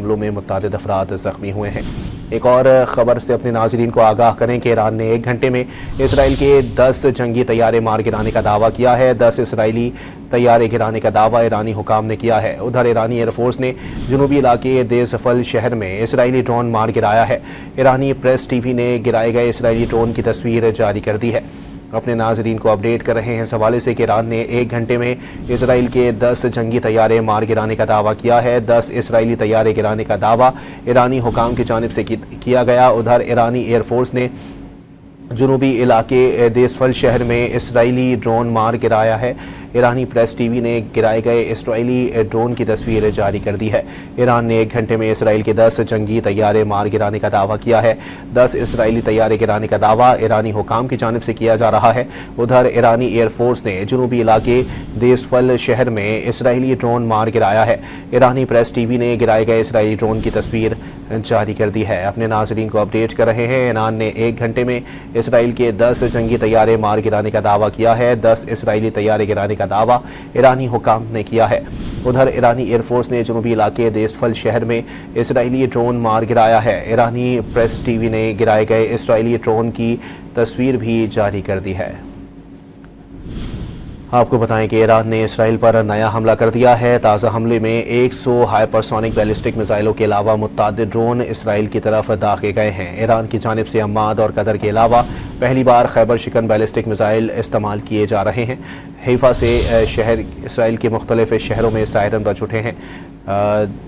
حملوں میں متعدد افراد زخمی ہوئے ہیں۔ ایک اور خبر سے اپنے ناظرین کو آگاہ کریں کہ ایران نے 1 گھنٹے میں اسرائیل کے 10 جنگی طیارے مار گرانے کا دعویٰ کیا ہے۔ 10 اسرائیلی طیارے گرانے کا دعویٰ ایرانی حکام نے کیا ہے۔ ادھر ایرانی ایئر فورس نے جنوبی علاقے دیز فل شہر میں اسرائیلی ڈرون مار گرایا ہے۔ ایرانی پریس ٹی وی نے گرائے گئے اسرائیلی ڈرون کی تصویر جاری کر دی ہے۔ اپنے ناظرین کو اپڈیٹ کر رہے ہیں اس حوالے سے کہ ایران نے 1 گھنٹے میں اسرائیل کے 10 جنگی طیارے مار گرانے کا دعویٰ کیا ہے۔ 10 اسرائیلی طیارے گرانے کا دعویٰ ایرانی حکام کی جانب سے کیا گیا۔ ادھر ایرانی ایئر فورس نے جنوبی علاقے دیز فل شہر میں اسرائیلی ڈرون مار گرایا ہے۔ ایرانی پریس ٹی وی نے گرائے گئے اسرائیلی ڈرون کی تصویر جاری کر دی ہے۔ ایران نے 1 گھنٹے میں اسرائیل کے 10 جنگی طیارے مار گرانے کا دعویٰ کیا ہے۔ 10 اسرائیلی طیارے گرانے کا دعویٰ ایرانی حکام کی جانب سے کیا جا رہا ہے۔ ادھر ایرانی ایئر فورس نے جنوبی علاقے دیز فل شہر میں اسرائیلی ڈرون مار گرایا ہے۔ ایرانی پریس ٹی وی نے گرائے گئے اسرائیلی ڈرون کی تصویر جاری کر دی ہے۔ اپنے ناظرین کو اپڈیٹ کر رہے ہیں۔ ایران نے 1 گھنٹے میں اسرائیل کے 10 جنگی طیارے مار گرانے کا دعویٰ کیا ہے۔ 10 اسرائیلی طیارے گرانے کا دعویٰ ایرانی حکام نے کیا ہے۔ ادھر ایرانی ایئر فورس نے جنوبی علاقے دیز فل شہر میں اسرائیلی ڈرون مار گرایا ہے۔ ایرانی پریس ٹی وی نے گرائے گئے اسرائیلی ڈرون کی تصویر بھی جاری کر دی ہے۔ آپ کو بتائیں کہ ایران نے اسرائیل پر نیا حملہ کر دیا ہے۔ تازہ حملے میں 100 ہائپرسونک بیلسٹک میزائلوں کے علاوہ متعدد ڈرون اسرائیل کی طرف داغے گئے ہیں۔ ایران کی جانب سے عماد اور قطر کے علاوہ پہلی بار خیبر شکن بیلسٹک میزائل استعمال کیے جا رہے ہیں۔ حیفا سے اسرائیل کے مختلف شہروں میں سائرن بج اٹھے ہیں۔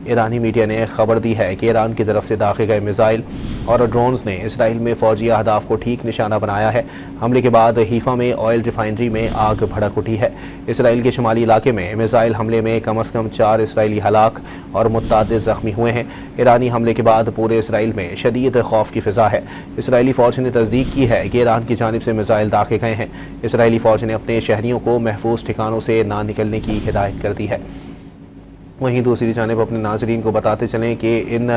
ایرانی میڈیا نے خبر دی ہے کہ ایران کی طرف سے داغے گئے میزائل اور ڈرونز نے اسرائیل میں فوجی اہداف کو ٹھیک نشانہ بنایا ہے۔ حملے کے بعد حیفا میں آئل ریفائنری میں آگ بھڑک اٹھی ہے۔ اسرائیل کے شمالی علاقے میں میزائل حملے میں کم از کم 4 اسرائیلی ہلاک اور متعدد زخمی ہوئے ہیں۔ ایرانی حملے کے بعد پورے اسرائیل میں شدید خوف کی فضا ہے۔ اسرائیلی فوج نے تصدیق کی ہے کہ ایران کی جانب سے میزائل داغے گئے ہیں۔ اسرائیلی فوج نے اپنے شہریوں کو محفوظ ٹھکانوں سے نہ نکلنے کی ہدایت کر دی ہے۔ وہیں دوسری جانب اپنے ناظرین کو بتاتے چلیں کہ ان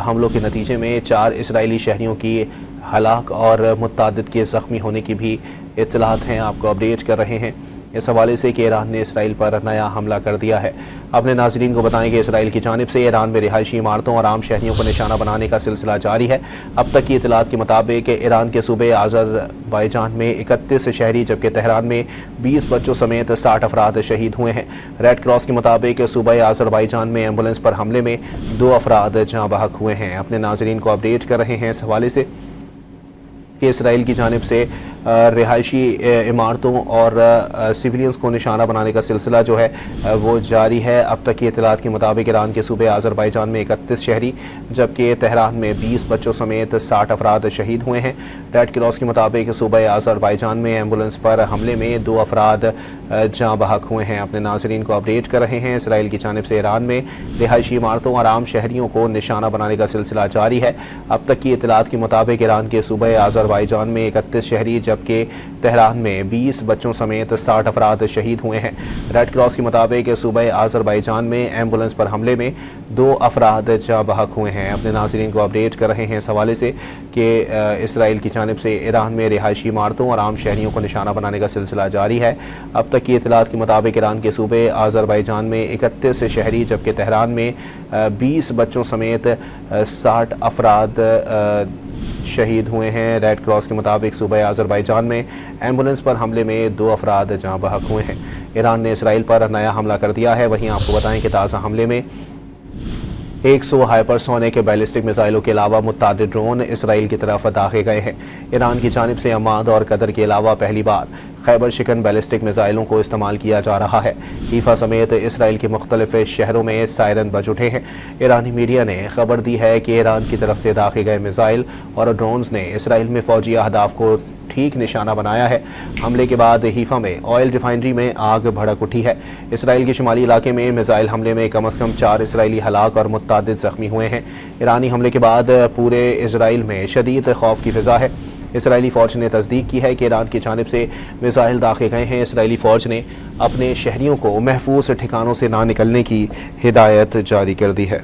حملوں کے نتیجے میں 4 اسرائیلی شہریوں کی ہلاک اور متعدد کے زخمی ہونے کی بھی اطلاعات ہیں۔ آپ کو اپڈیٹ کر رہے ہیں اس حوالے سے کہ ایران نے اسرائیل پر نیا حملہ کر دیا ہے۔ اپنے ناظرین کو بتائیں کہ اسرائیل کی جانب سے ایران میں رہائشی عمارتوں اور عام شہریوں کو نشانہ بنانے کا سلسلہ جاری ہے۔ اب تک کی اطلاعات کے مطابق ایران کے صوبے آذربائیجان میں 31 شہری جبکہ تہران میں 20 بچوں سمیت 60 افراد شہید ہوئے ہیں۔ ریڈ کراس کے مطابق صوبہ آذربائیجان میں ایمبولنس پر حملے میں 2 افراد جاں بحق ہوئے ہیں۔ اپنے ناظرین کو اپڈیٹ کر رہے ہیں اس حوالے سے کہ اسرائیل کی جانب سے رہائشی عمارتوں اور سیولینز کو نشانہ بنانے کا سلسلہ جو ہے وہ جاری ہے۔ اب تک کی اطلاعات کے مطابق ایران کے صوبے آذربائیجان میں 31 شہری جبکہ تہران میں 20 بچوں سمیت 60 افراد شہید ہوئے ہیں۔ ریڈ کراس کے مطابق صوبہ آذربائیجان میں ایمبولنس پر حملے میں 2 افراد جاں بحق ہوئے ہیں۔ اپنے ناظرین کو اپڈیٹ کر رہے ہیں۔ اسرائیل کی جانب سے ایران میں رہائشی عمارتوں اور عام شہریوں کو نشانہ بنانے کا سلسلہ جاری ہے۔ اب تک کی اطلاعات کے مطابق ایران کے صوبہ آذربائیجان میں 31 شہری جبکہ تہران میں 20 بچوں سمیت 60 افراد شہید ہوئے ہیں۔ ریڈ کراس کے مطابق صوبہ آذربائیجان میں ایمبولنس پر حملے میں 2 افراد جاں بحق ہوئے ہیں۔ اپنے ناظرین کو اپڈیٹ کر رہے ہیں اس حوالے سے کہ اسرائیل کی جانب سے ایران میں رہائشی عمارتوں اور عام شہریوں کو نشانہ بنانے کا سلسلہ جاری ہے۔ اب تک کی اطلاعات کے مطابق ایران کے صوبے آذربائیجان میں 31 شہری جبکہ تہران میں 20 بچوں سمیت 60 افراد شہید ہوئے ہیں۔ ریڈ کراس کے مطابق صوبہ آذربائیجان میں ایمبولنس پر حملے میں 2 افراد جاں بحق ہوئے ہیں۔ ایران نے اسرائیل پر نیا حملہ کر دیا ہے۔ وہیں آپ کو بتائیں کہ تازہ حملے میں 100 ہائپرسونک بیلسٹک میزائلوں کے علاوہ متعدد ڈرون اسرائیل کی طرف داغے گئے ہیں۔ ایران کی جانب سے عماد اور قطر کے علاوہ پہلی بار خیبر شکن بیلسٹک میزائلوں کو استعمال کیا جا رہا ہے۔ حیفا سمیت اسرائیل کے مختلف شہروں میں سائرن بج اٹھے ہیں۔ ایرانی میڈیا نے خبر دی ہے کہ ایران کی طرف سے داغے گئے میزائل اور ڈرونز نے اسرائیل میں فوجی اہداف کو ٹھیک نشانہ بنایا ہے۔ حملے کے بعد حیفا میں آئل ریفائنری میں آگ بھڑک اٹھی ہے۔ اسرائیل کے شمالی علاقے میں میزائل حملے میں کم از کم 4 اسرائیلی ہلاک اور متعدد زخمی ہوئے ہیں۔ ایرانی حملے کے بعد پورے اسرائیل میں شدید خوف کی فضا ہے۔ اسرائیلی فوج نے تصدیق کی ہے کہ ایران کی جانب سے میزائل داغے گئے ہیں۔ اسرائیلی فوج نے اپنے شہریوں کو محفوظ ٹھکانوں سے نہ نکلنے کی ہدایت جاری کر دی ہے۔